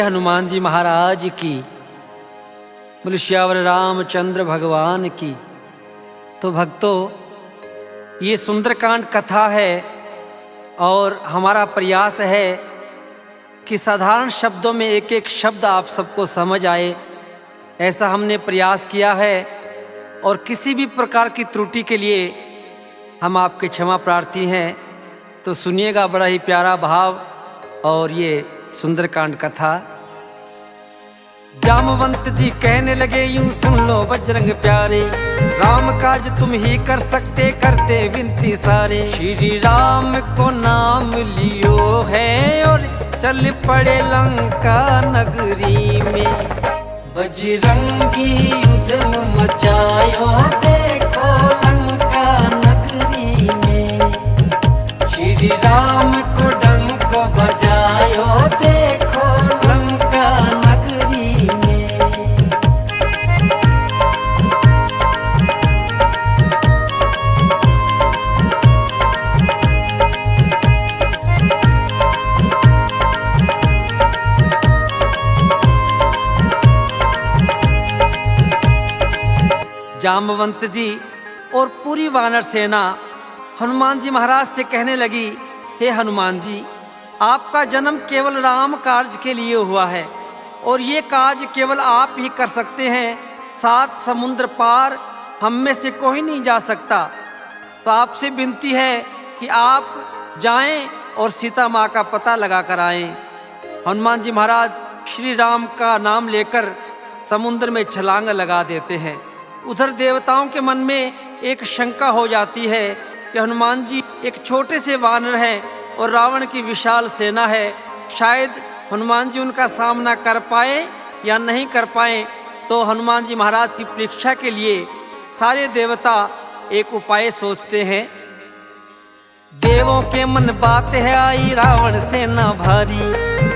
बोलिए हनुमान जी महाराज की, बोले श्यावर रामचंद्र भगवान की। तो भक्तों, ये सुंदरकांड कथा है और हमारा प्रयास है कि साधारण शब्दों में एक एक शब्द आप सबको समझ आए, ऐसा हमने प्रयास किया है। और किसी भी प्रकार की त्रुटि के लिए हम आपके क्षमा प्रार्थी हैं। तो सुनिएगा बड़ा ही प्यारा भाव और ये सुंदरकांड कथा। जामवंत जी कहने लगे यूं सुन लो बजरंग प्यारे, राम काज तुम ही कर सकते करते विनती सारे। श्री राम को नाम लियो है और चल पड़े लंका नगरी में। बजरंगी युद्ध मचायो देखो लंका नगरी में। श्री राम को डंक बजायो देखो लंका नगरी में। जामवंत जी और पूरी वानर सेना हनुमान जी महाराज से कहने लगी, हे हनुमान जी, आपका जन्म केवल राम कार्य के लिए हुआ है और ये काज केवल आप ही कर सकते हैं। 7 समुद्र पार हम में से कोई नहीं जा सकता। तो आपसे विनती है कि आप जाएं और सीता माँ का पता लगा कर आएं। हनुमान जी महाराज श्री राम का नाम लेकर समुद्र में छलांग लगा देते हैं। उधर देवताओं के मन में एक शंका हो जाती है कि हनुमान जी एक छोटे से वानर हैं और रावण की विशाल सेना है, शायद हनुमान जी उनका सामना कर पाए या नहीं कर पाए। तो हनुमान जी महाराज की परीक्षा के लिए सारे देवता एक उपाय सोचते हैं। देवों के मन बात है आई रावण सेना भारी,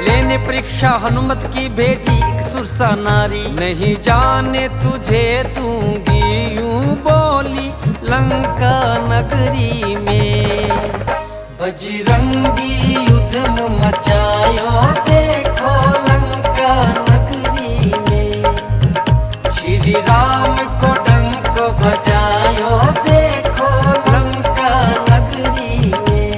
लेने परीक्षा हनुमत की भेजी एक सुरसा नारी। नहीं जाने तुझे दूंगी यूं बोली लंका नगरी में। बजरंगी युद्ध मचायो देखो लंका नगरी में। श्री राम को डंक बजायो देखो लंका नगरी में।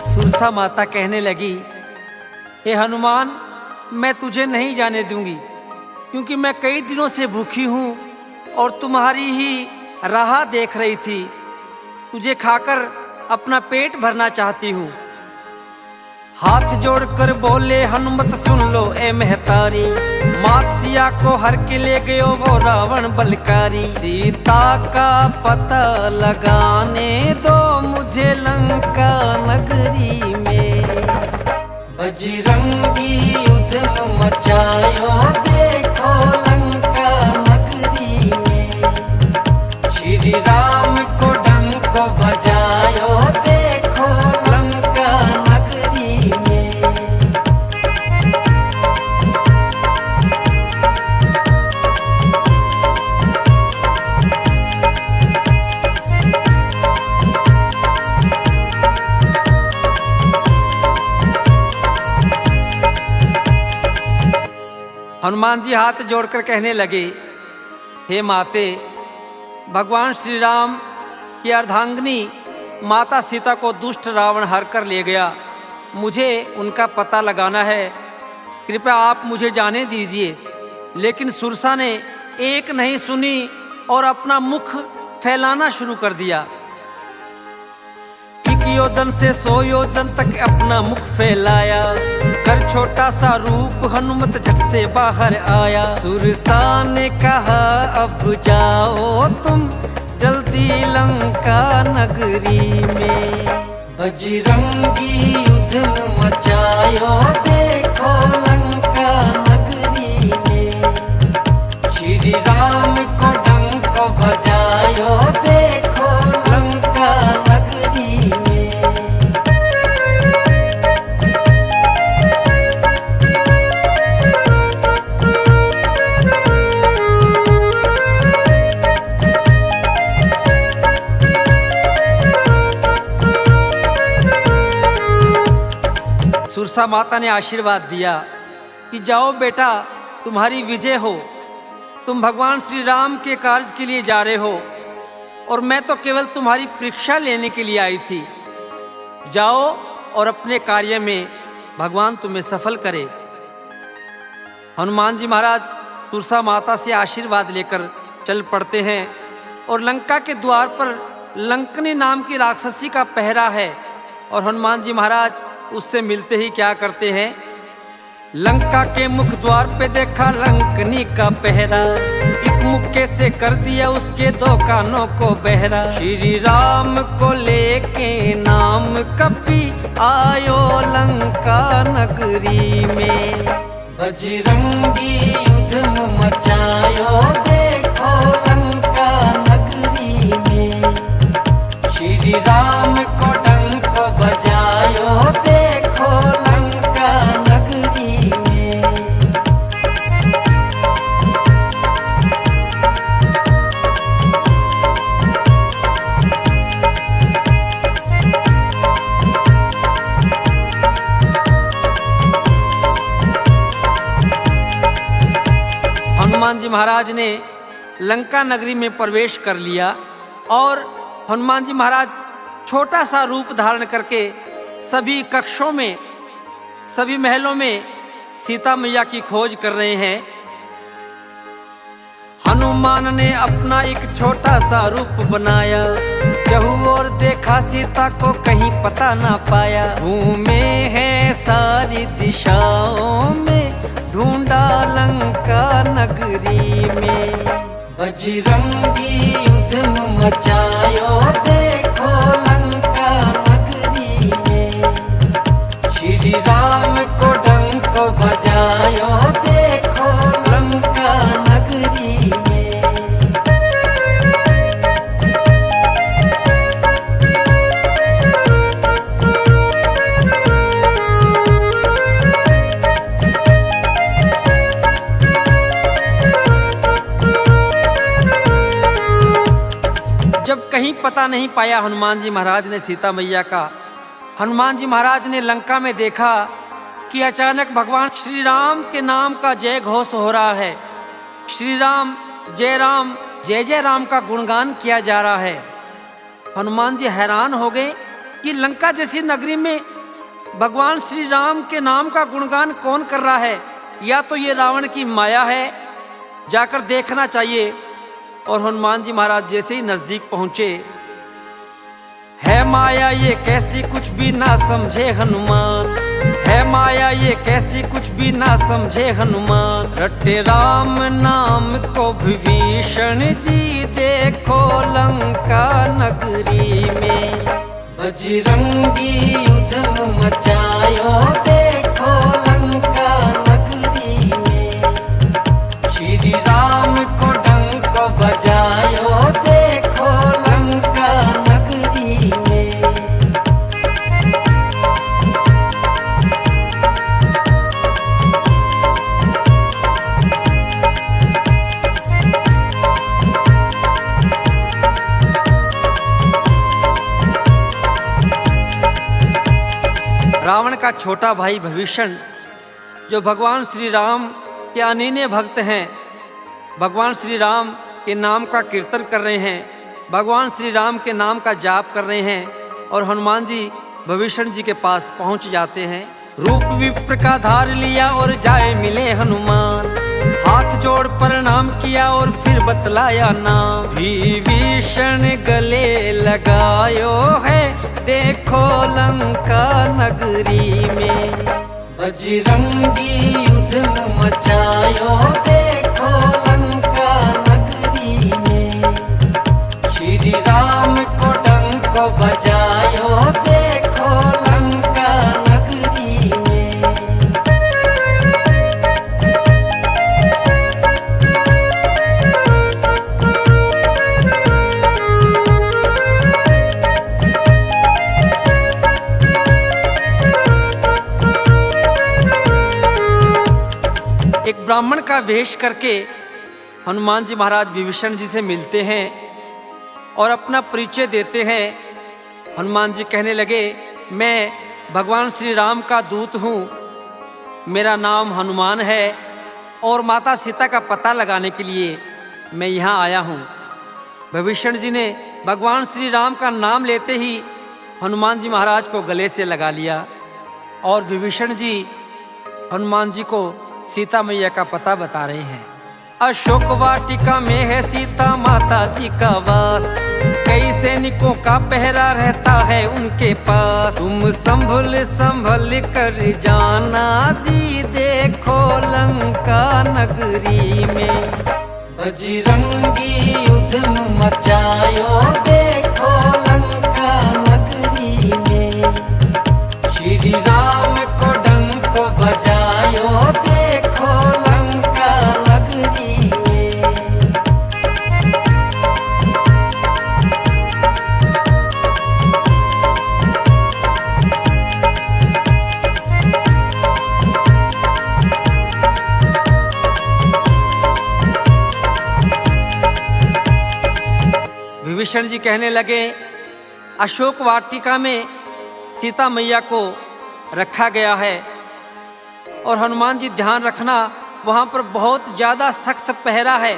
सुरसा माता कहने लगी, हे हनुमान, मैं तुझे नहीं जाने दूंगी, क्योंकि मैं कई दिनों से भूखी हूँ और तुम्हारी ही राह देख रही थी। तुझे खाकर अपना पेट भरना चाहती हूँ। हाथ जोड़कर बोले हनुमत सुन लो ए महतारी, मात सिया को हर के ले गयो वो रावण बलकारी। सीता का पता लगाने दो मुझे लंका नगरी में। बजरंगी युद्ध मचायो देखो लंका नगरी में। श्री राम को डंक बजायो देखो लंका नगरी में। हनुमान जी हाथ जोड़कर कहने लगे, हे माते, भगवान श्री राम की अर्धांगिनी माता सीता को दुष्ट रावण हर कर ले गया। मुझे उनका पता लगाना है, कृपया आप मुझे जाने दीजिए। लेकिन सुरसा ने एक नहीं सुनी और अपना मुख फैलाना शुरू कर दिया। 1 योजन से 100 योजन तक अपना मुख फैलाया, कर छोटा सा रूप हनुमत झट से बाहर आया। सुरसा ने कहा अब जाओ तुम जल्दी लंका नगरी में। बजरंगी युद्ध मचायो देखो लंका नगरी में। श्री राम को डंक बजायो देखो लंका नगरी में। तुरसा माता ने आशीर्वाद दिया कि जाओ बेटा, तुम्हारी विजय हो। तुम भगवान श्री राम के कार्य के लिए जा रहे हो और मैं तो केवल तुम्हारी परीक्षा लेने के लिए आई थी। जाओ और अपने कार्य में भगवान तुम्हें सफल करे। हनुमान जी महाराज तुरसा माता से आशीर्वाद लेकर चल पड़ते हैं और लंका के द्वार पर लंकनी नाम की राक्षसी का पहरा है और हनुमान जी महाराज उससे मिलते ही क्या करते हैं, लंका के मुख द्वार पे देखा लंकनी का पहरा, एक मुक्के से कर दिया उसके दो कानों को बहरा। श्री राम को लेके नाम कपी आयो लंका नगरी में, बजरंगी युद्ध मचायो देखो लंका नगरी में। श्री राम को डंक बजायो देखो लंका नगरी में। हनुमान जी महाराज ने लंका नगरी में प्रवेश कर लिया और हनुमान जी महाराज छोटा सा रूप धारण करके सभी कक्षों में, सभी महलों में सीता मैया की खोज कर रहे हैं। हनुमान ने अपना एक छोटा सा रूप बनाया, जहू और देखा सीता को कहीं पता ना पाया। घूमे हैं सारी दिशाओं में, ढूंढा लंका नगरी में, बजरंगी युद्ध मचायो देखो लंका नगरी में। श्री राम को डंक बजायो देखो लंका नगरी में। जब कहीं पता नहीं पाया हनुमान जी महाराज ने सीता मैया का, हनुमान जी महाराज ने लंका में देखा कि अचानक भगवान श्री राम के नाम का जय घोष हो रहा है। श्री राम, जय जय राम का गुणगान किया जा रहा है। हनुमान जी हैरान हो गए कि लंका जैसी नगरी में भगवान श्री राम के नाम का गुणगान कौन कर रहा है, या तो ये रावण की माया है, जाकर देखना चाहिए। और हनुमान जी महाराज जैसे ही नजदीक पहुंचे, है माया ये कैसी कुछ भी ना समझे हनुमान, है माया ये कैसी कुछ भी ना समझे हनुमान। रटे राम नाम को विभीषण जी देखो लंका नगरी में, बजरंगी युद्ध मचायो देखो लंका नगरी में। श्री राम को डंक बजायो देखो लंका नगरी में। रावण का छोटा भाई विभीषण, जो भगवान श्री राम के अनन्य भक्त हैं, भगवान श्री राम के नाम का कीर्तन कर रहे हैं, भगवान श्री राम के नाम का जाप कर रहे हैं और हनुमान जी विभीषण जी के पास पहुंच जाते हैं। रूप विप्र का धार लिया और जाए मिले हनुमान, हाथ जोड़ प्रणाम किया और फिर बतलाया नाम। विभीषण गले लगायो है देखो लंका नगरी में, बजरंगी युद्ध मचायो देखो लंका नगरी में। श्री राम को डंक बजायो देखो लंका नगरी में। एक ब्राह्मण का वेश करके हनुमान जी महाराज विभीषण जी से मिलते हैं और अपना परिचय देते हैं। हनुमान जी कहने लगे, मैं भगवान श्री राम का दूत हूँ, मेरा नाम हनुमान है और माता सीता का पता लगाने के लिए मैं यहाँ आया हूँ। विभीषण जी ने भगवान श्री राम का नाम लेते ही हनुमान जी महाराज को गले से लगा लिया और विभीषण जी हनुमान जी को सीता मैया का पता बता रहे हैं। अशोक वाटिका में है सीता माता जी का वास, कई सैनिकों का पहरा रहता है उनके पास। तुम संभल संभल कर जाना जी, देखो लंका नगरी में बजरंगी उधम मचायो, देखो लंका नगरी में श्री राम को डंक बजायो, देखो लंका नगरी में। विभीषण जी कहने लगे, अशोक वाटिका में सीता मैया को रखा गया है और हनुमान जी ध्यान रखना, वहाँ पर बहुत ज़्यादा सख्त पहरा है।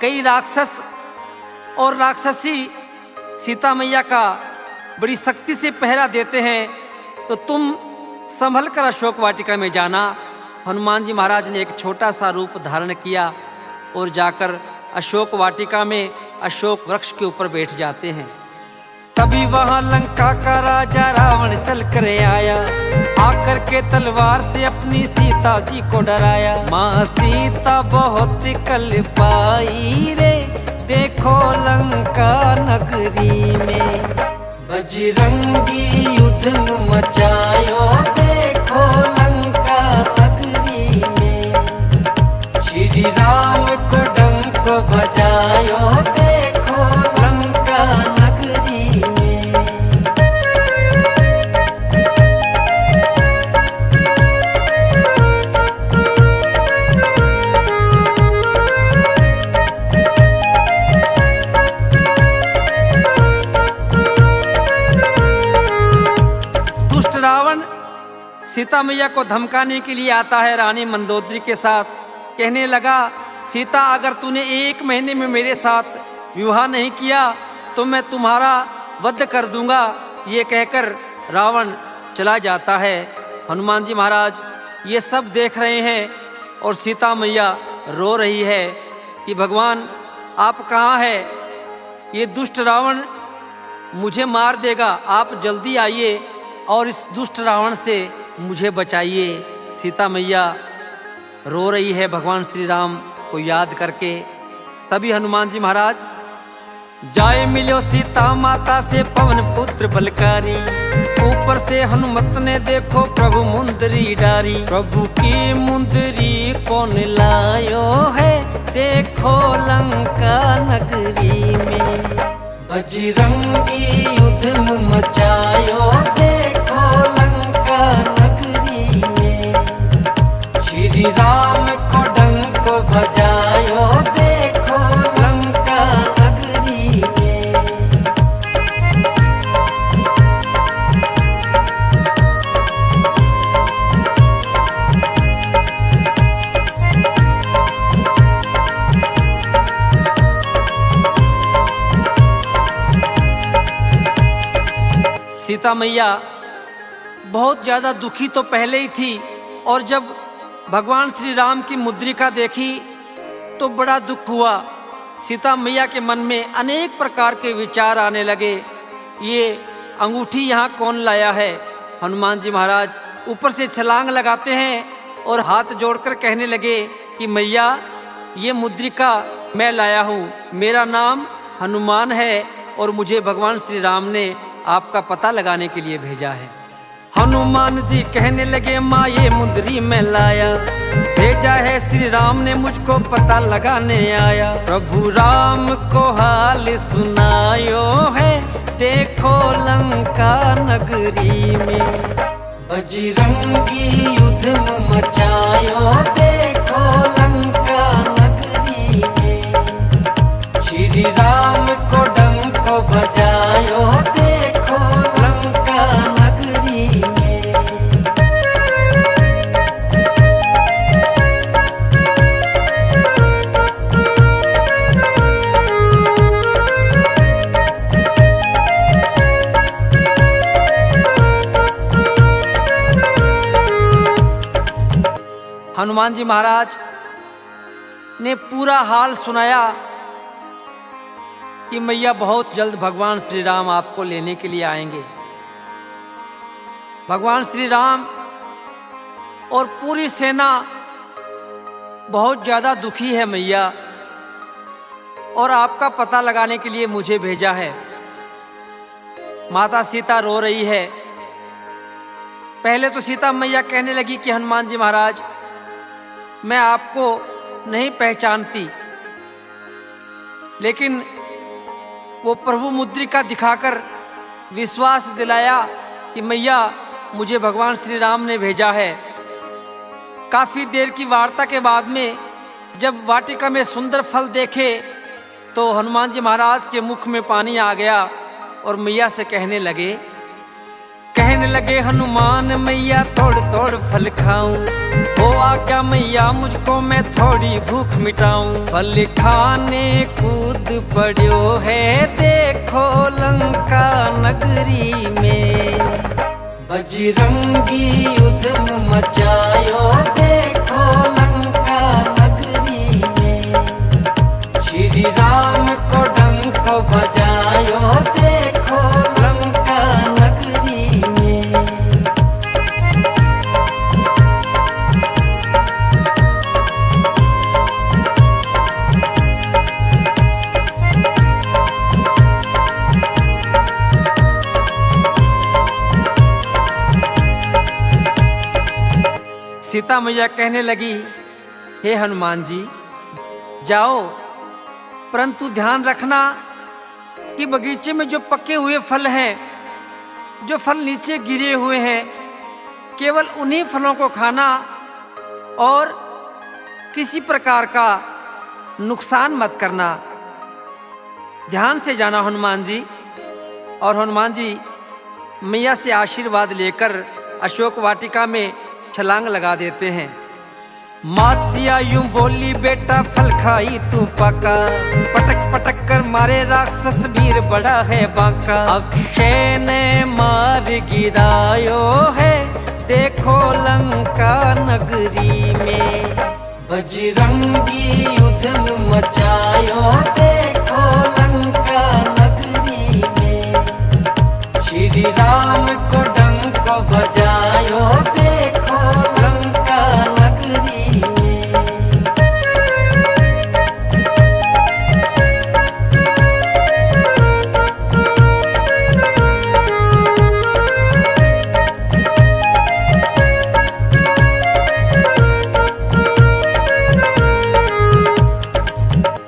कई राक्षस और राक्षसी सीता मैया का बड़ी सख्ती से पहरा देते हैं, तो तुम संभल कर अशोक वाटिका में जाना। हनुमान जी महाराज ने एक छोटा सा रूप धारण किया और जाकर अशोक वाटिका में अशोक वृक्ष के ऊपर बैठ जाते हैं। तभी वहां लंका का राजा रावण चल कर आया, आकर के तलवार से अपनी सीता जी को डराया। माँ सीता बहुत कल पाई रे, देखो लंका नगरी में बजरंगी उधम मचायो, देखो लंका नगरी में श्री राम को डंक बजायो, देखो लंका नगरी में। दुष्ट रावण सीता मैया को धमकाने के लिए आता है रानी मंदोदरी के साथ। कहने लगा, सीता अगर तूने 1 महीने में मेरे साथ विवाह नहीं किया तो मैं तुम्हारा वध कर दूंगा। ये कहकर रावण चला जाता है। हनुमान जी महाराज ये सब देख रहे हैं और सीता मैया रो रही है कि भगवान आप कहाँ हैं? ये दुष्ट रावण मुझे मार देगा, आप जल्दी आइए और इस दुष्ट रावण से मुझे बचाइए। सीता मैया रो रही है भगवान श्री राम को याद करके। तभी हनुमान जी महाराज जाए मिलो सीता माता से पवन पुत्र बलकारी, ऊपर से हनुमत ने देखो प्रभु मुंदरी डारी। प्रभु की मुंदरी कौन लायो है, देखो लंका नगरी में बजरंगी उधम मचायो, देखो लंका नगरी में श्री राम को डंक बजायो, देखो लंका नगरी में। सीता मैया बहुत ज्यादा दुखी तो पहले ही थी और जब भगवान श्री राम की मुद्रिका देखी तो बड़ा दुख हुआ। सीता मैया के मन में अनेक प्रकार के विचार आने लगे। ये अंगूठी यहाँ कौन लाया है? हनुमान जी महाराज ऊपर से छलांग लगाते हैं और हाथ जोड़कर कहने लगे कि मैया ये मुद्रिका मैं लाया हूँ, मेरा नाम हनुमान है और मुझे भगवान श्री राम ने आपका पता लगाने के लिए भेजा है। हनुमान जी कहने लगे, माँ ये मुंदरी मैं लाया, भेजा है श्री राम ने मुझको पता लगाने आया। प्रभु राम को हाल सुनायो है, देखो लंका नगरी में बजरंगी उधम मचायो, देखो लंका नगरी में श्री राम को डंक बजायो, देखो लंका नगरी में। हनुमान जी महाराज ने पूरा हाल सुनाया कि मैया बहुत जल्द भगवान श्री राम आपको लेने के लिए आएंगे। भगवान श्री राम और पूरी सेना बहुत ज़्यादा दुखी है मैया, और आपका पता लगाने के लिए मुझे भेजा है। माता सीता रो रही है। पहले तो सीता मैया कहने लगी कि हनुमान जी महाराज, मैं आपको नहीं पहचानती, लेकिन वो प्रभु मुद्रिका दिखाकर विश्वास दिलाया कि मैया मुझे भगवान श्री राम ने भेजा है। काफ़ी देर की वार्ता के बाद में जब वाटिका में सुंदर फल देखे तो हनुमान जी महाराज के मुख में पानी आ गया और मैया से कहने लगे हनुमान मैया थोड़ थोड़ फल खाऊं, हो आज्ञा मैया मुझको मैं थोड़ी भूख मिटाऊं। फल खाने कूद पड़ो है देखो लंका नगरी में, बजरंगी उधम मचायो देखो लंका नगरी में, श्री राम को डंक बजायो देखो लंका नगरी में। सीता मैया कहने लगी, हे हनुमान जी जाओ, परंतु ध्यान रखना कि बगीचे में जो पके हुए फल हैं, जो फल नीचे गिरे हुए हैं, केवल उन्हीं फलों को खाना और किसी प्रकार का नुकसान मत करना। ध्यान से जाना हनुमान जी। और हनुमान जी मैया से आशीर्वाद लेकर अशोक वाटिका में छलांग लगा देते हैं। मातसिया यूं बोली, बेटा फल खाई तू पका, पटक पटक कर मारे राक्षस वीर बड़ा है बांका। अक्षय ने मार गिरायो है देखो लंका नगरी में, बजरंगी उधम मचायो देखो लंका नगरी में, श्री राम को डंक बजायो देखो लंका नगरी में।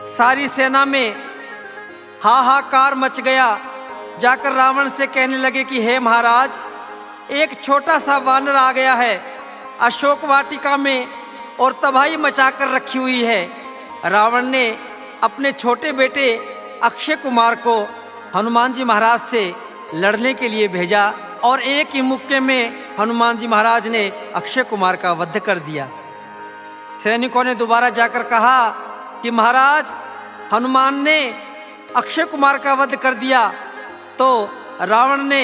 सारी सेना में हाहाकार मच गया। जाकर रावण से कहने लगे कि हे महाराज, एक छोटा सा वानर आ गया है अशोक वाटिका में और तबाही मचाकर रखी हुई है। रावण ने अपने छोटे बेटे अक्षय कुमार को हनुमान जी महाराज से लड़ने के लिए भेजा और एक ही मुक्के में हनुमान जी महाराज ने अक्षय कुमार का वध कर दिया। सैनिकों ने दोबारा जाकर कहा कि महाराज, हनुमान ने अक्षय कुमार का वध कर दिया। तो रावण ने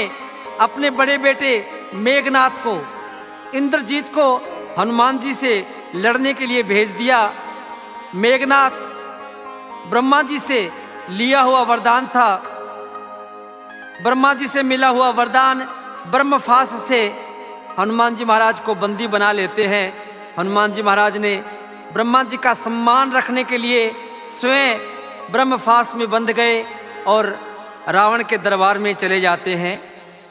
अपने बड़े बेटे मेघनाथ को, इंद्रजीत को हनुमान जी से लड़ने के लिए भेज दिया। मेघनाथ ब्रह्मा जी से लिया हुआ वरदान था। ब्रह्मा जी से मिला हुआ वरदान ब्रह्मफास से हनुमान जी महाराज को बंदी बना लेते हैं। हनुमान जी महाराज ने ब्रह्मा जी का सम्मान रखने के लिए स्वयं ब्रह्मफास में बंध गए और रावण के दरबार में चले जाते हैं।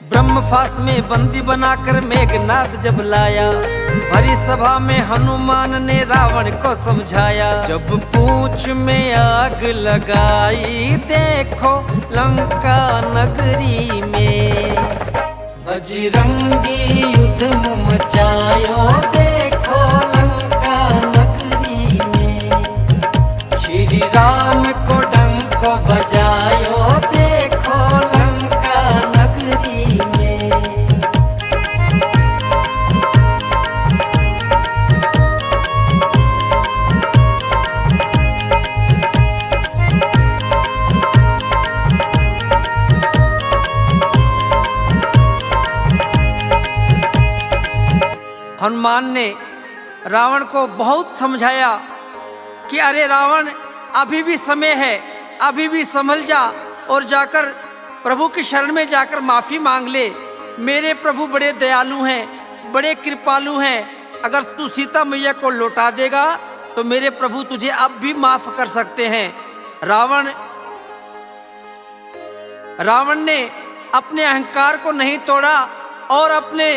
ब्रह्मफास में बंदी बनाकर मेघनाथ जब लाया, भरी सभा में हनुमान ने रावण को समझाया। जब पूंछ में आग लगाई देखो लंका नगरी में, बजरंगी उधम मचायो देखो लंका नगरी में, श्री राम को डंक बजायो देखो लंका नगरी में। हनुमान ने रावण को बहुत समझाया कि अरे रावण, अभी भी समय है, अभी भी संभल जा और जाकर प्रभु की शरण में जाकर माफी मांग ले। मेरे प्रभु बड़े दयालु हैं, बड़े कृपालु हैं। अगर तू सीता मैया को लौटा देगा तो मेरे प्रभु तुझे अब भी माफ कर सकते हैं। रावण ने अपने अहंकार को नहीं तोड़ा और अपने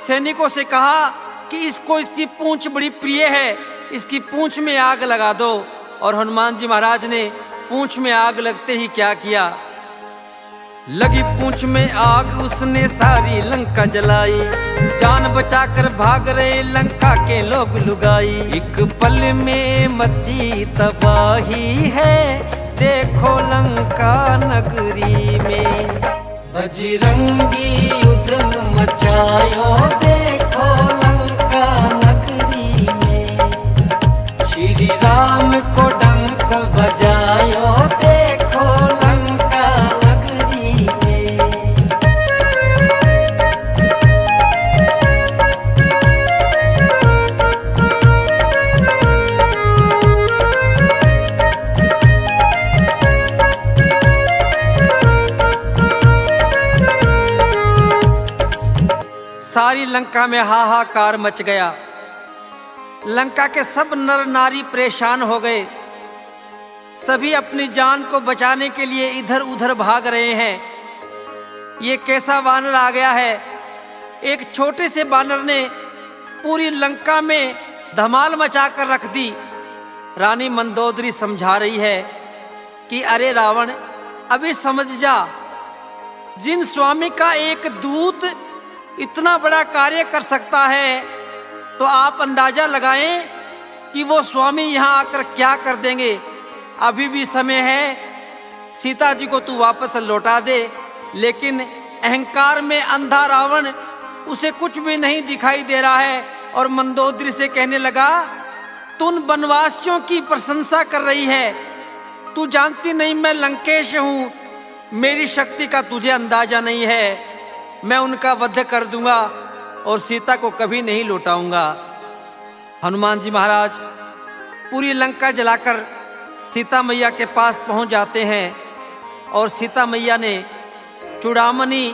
सैनिकों से कहा कि इसको इसकी पूंछ बड़ी प्रिय है, इसकी पूंछ में आग लगा दो। और हनुमान जी महाराज ने पूंछ में आग लगते ही क्या किया, लगी पूंछ में आग, उसने सारी लंका जलाई। जान बचाकर भाग रहे लंका के लोग लुगाई। एक पल में मची तबाही है, देखो लंका नगरी में। बजरंगी उद्यम मचायो, देखो लंका नगरी में। श्री राम को डंक बजायो, देखो लंका नगरी में। सारी लंका में हाहाकार मच गया। लंका के सब नर नारी परेशान हो गए। सभी अपनी जान को बचाने के लिए इधर उधर भाग रहे हैं। ये कैसा वानर आ गया है। एक छोटे से वानर ने पूरी लंका में धमाल मचा कर रख दी। रानी मंदोदरी समझा रही है कि अरे रावण, अभी समझ जा, जिन स्वामी का एक दूत इतना बड़ा कार्य कर सकता है तो आप अंदाजा लगाएं कि वो स्वामी यहाँ आकर क्या कर देंगे। अभी भी समय है, सीता जी को तू वापस लौटा दे। लेकिन अहंकार में अंधा रावण, उसे कुछ भी नहीं दिखाई दे रहा है और मंदोदरी से कहने लगा, तू वनवासियों की प्रशंसा कर रही है, तू जानती नहीं मैं लंकेश हूँ, मेरी शक्ति का तुझे अंदाजा नहीं है। मैं उनका वध कर दूंगा और सीता को कभी नहीं लौटाऊंगा। हनुमान जी महाराज पूरी लंका जलाकर सीता मैया के पास पहुंच जाते हैं और सीता मैया ने चूड़ामणि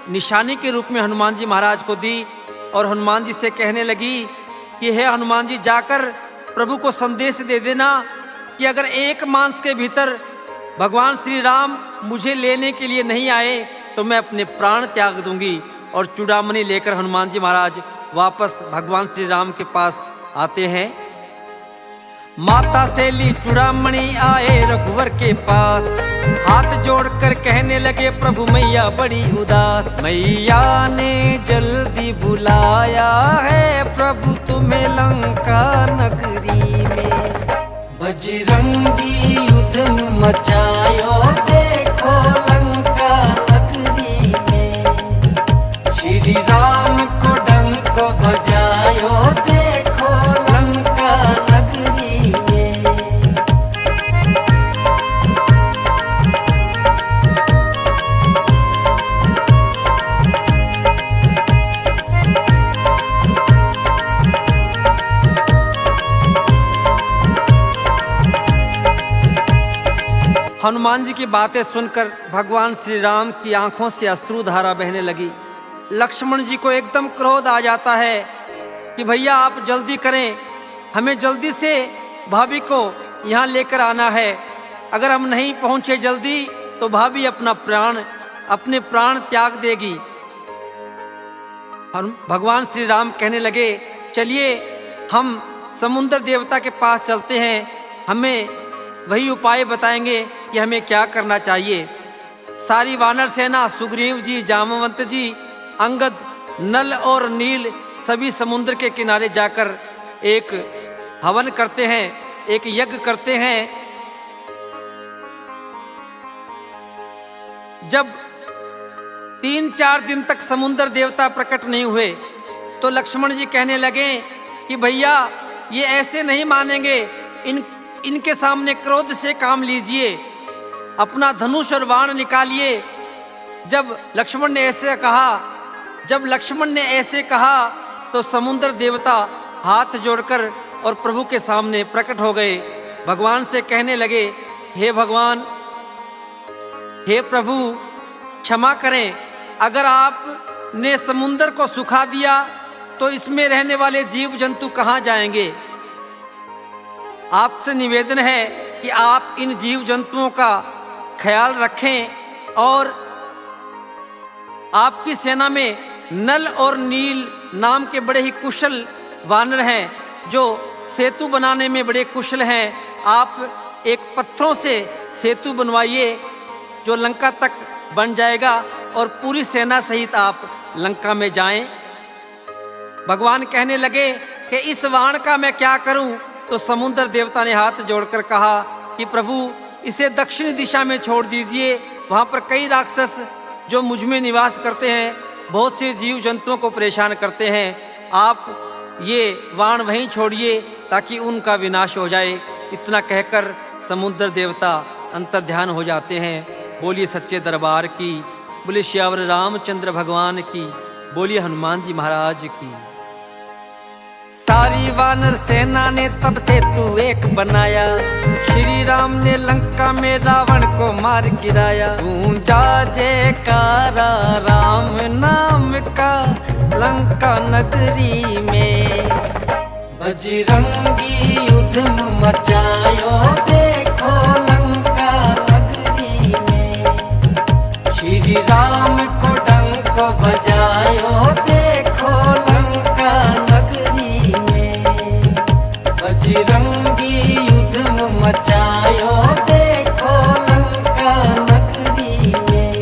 निशानी के रूप में हनुमान जी महाराज को दी और हनुमान जी से कहने लगी कि हे हनुमान जी, जाकर प्रभु को संदेश दे देना कि अगर एक मास के भीतर भगवान श्री राम मुझे लेने के लिए नहीं आए तो मैं अपने प्राण त्याग दूंगी। और चूड़ामणि लेकर हनुमान जी महाराज वापस भगवान श्री राम के पास आते हैं। माता से ली चूड़ामणि आए रघुवर के पास, हाथ जोड़कर कहने लगे प्रभु मैया बड़ी उदास। मैया ने जल्दी बुलाया है प्रभु तुम्हें लंका नगरी में। बजरंगी उद्यम मचायो, देखो लंका नगरी में। श्री राम को डंक बजायो, देखो लंका नगरी में। हनुमान जी की बातें सुनकर भगवान श्री राम की आंखों से अश्रुधारा बहने लगी। लक्ष्मण जी को एकदम क्रोध आ जाता है कि भैया आप जल्दी करें, हमें जल्दी से भाभी को यहाँ लेकर आना है। अगर हम नहीं पहुँचे जल्दी तो भाभी अपने प्राण त्याग देगी। भगवान श्री राम कहने लगे, चलिए हम समुद्र देवता के पास चलते हैं, हमें वही उपाय बताएंगे कि हमें क्या करना चाहिए। सारी वानर सेना, सुग्रीव जी, जामवंत जी, अंगद, नल और नील सभी समुद्र के किनारे जाकर एक हवन करते हैं, एक यज्ञ करते हैं। जब 3-4 दिन तक समुद्र देवता प्रकट नहीं हुए तो लक्ष्मण जी कहने लगे कि भैया ये ऐसे नहीं मानेंगे, इनके सामने क्रोध से काम लीजिए, अपना धनुष और बाण निकालिए। जब लक्ष्मण ने ऐसे कहा तो समुद्र देवता हाथ जोड़कर और प्रभु के सामने प्रकट हो गए। भगवान से कहने लगे, हे भगवान, हे प्रभु, क्षमा करें, अगर आपने समुद्र को सुखा दिया तो इसमें रहने वाले जीव जंतु कहाँ जाएंगे? आपसे निवेदन है कि आप इन जीव जंतुओं का ख्याल रखें और आपकी सेना में नल और नील नाम के बड़े ही कुशल वानर हैं जो सेतु बनाने में बड़े कुशल हैं। आप एक पत्थरों से सेतु बनवाइए जो लंका तक बन जाएगा और पूरी सेना सहित आप लंका में जाएं। भगवान कहने लगे कि इस वाण का मैं क्या करूं? तो समुद्र देवता ने हाथ जोड़कर कहा कि प्रभु, इसे दक्षिणी दिशा में छोड़ दीजिए। वहां पर कई राक्षस जो मुझ में निवास करते हैं, बहुत से जीव जंतुओं को परेशान करते हैं। आप ये वाण वहीं छोड़िए ताकि उनका विनाश हो जाए। इतना कहकर समुद्र देवता अंतर्ध्यान हो जाते हैं। बोलिए सच्चे दरबार की, बोलिए श्यावर रामचंद्र भगवान की, बोलिए हनुमान जी महाराज की। सारी वानर सेना ने तब सेतु एक बनाया, श्री राम ने लंका में रावण को मार गिराया। गूंजा जयकारा राम नाम का लंका नगरी में, बजरंगी युद्ध मचायो देखो लंका नगरी में। श्री राम को डंक बजायो देखो लंका नगरी में, बजरंगी युद्ध मचायो देखो लंका नगरी में।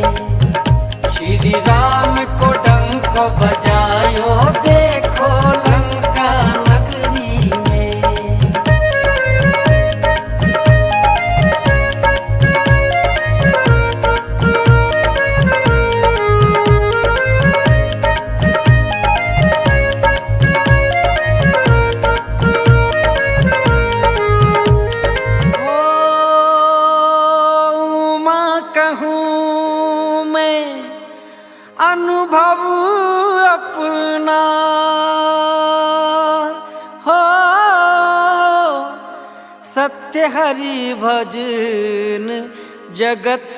श्री राम को डंक बजायो देखो लंका नगरी में। कहूँ मैं अनुभव अपना, हो सत्य हरि भजन जगत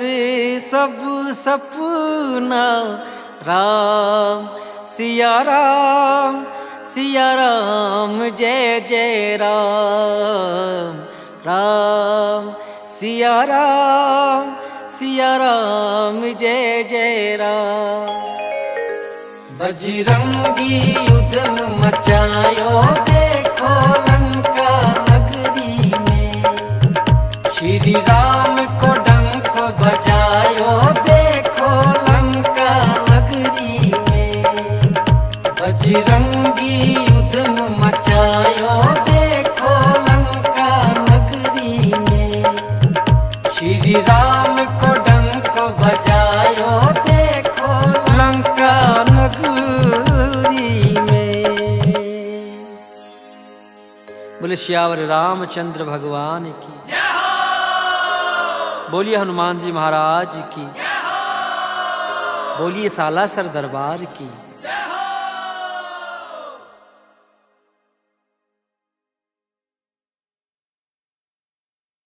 सब सपना। राम सिया राम, सिया राम जय जय राम। राम सिया राम, सिया राम जय जय राम। बजरंगी युद्ध मचायो देखो लंका नगरी में। श्री राम को डंक बजायो देखो लंका नगरी में। बजरंगी युद्ध मचायो देखो लंका नगरी में। श्री राम को डंक बजायो देखो लंका नगरी में। बोले श्यावर रामचंद्र भगवान की, बोलिए हनुमान जी महाराज की, बोलिए सालासर दरबार की।